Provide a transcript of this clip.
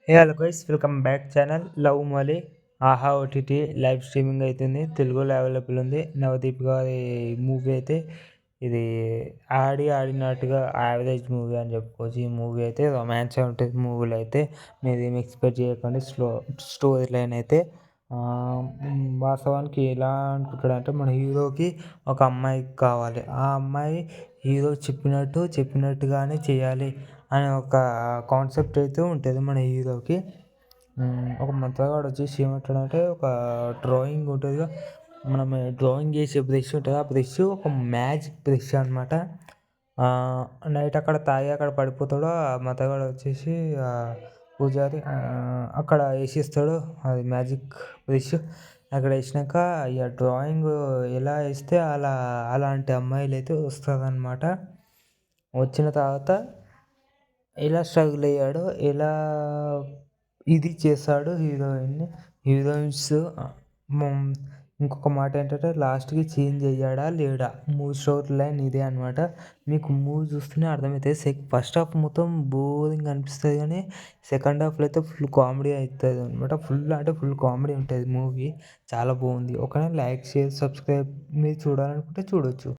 Hello guys, welcome back channel love మలి. ఆహా OTT live streaming అవుతుంది. తెలుగులో అవైలబుల్ ఉంది. నవదీప్ గారి మూవీ అయితే ఇది ఆడినట్టుగా యావరేజ్ మూవీ అని చెప్పుకోవచ్చు. ఈ మూవీ అయితే రొమాన్స్ ఉంటుంది. మూవీలో అయితే మీరు ఏమి ఎక్స్పెక్ట్ చేయకండి. స్టోరీ లైన్ అయితే వాస్తవానికి ఎలా అనుకుంటాడంటే, మన హీరోకి ఒక అమ్మాయి కావాలి. ఆ అమ్మాయి హీరో చెప్పినట్టుగానే చేయాలి అనే ఒక కాన్సెప్ట్ అయితే ఉంటుంది మన హీరోకి. ఒక మంత్రగాడు వచ్చేసి ఏమంటాడంటే, ఒక డ్రాయింగ్ ఉంటుంది, మనం డ్రాయింగ్ చేసే బ్రష్ ఉంటుంది. ఆ బ్రష్ ఒక మ్యాజిక్ బ్రష్ అనమాట. నైట్ అక్కడ తాగి అక్కడ పడిపోతాడు. ఆ మంత్రగాడు వచ్చేసి పూజారి అక్కడ వేసిస్తాడు అది మ్యాజిక్ బ్రష్. అక్కడ వేసినాక ఇక డ్రాయింగ్ ఎలా వేస్తే అలాంటి అమ్మాయిలు అయితే వస్తుందన్నమాట. వచ్చిన తర్వాత ఎలా స్ట్రగుల్ అయ్యాడో, ఎలా ఇది చేశాడు హీరోయిన్స్. ఇంకొక మాట ఏంటంటే, లాస్ట్కి చేంజ్ అయ్యాడా లేడా, మూవీ స్టోరీ లైన్ ఇదే అనమాట. మీకు మూవీ చూస్తూనే అర్థమవుతుంది. ఫస్ట్ హాఫ్ మొత్తం బోరింగ్ అనిపిస్తుంది, కానీ సెకండ్ హాఫ్లో అయితే ఫుల్ కామెడీ అవుతుంది అనమాట. ఫుల్ కామెడీ ఉంటుంది మూవీ. చాలా బాగుంది. ఒకవేళ లైక్, షేర్, సబ్స్క్రైబ్ మీరు చూడాలనుకుంటే చూడొచ్చు.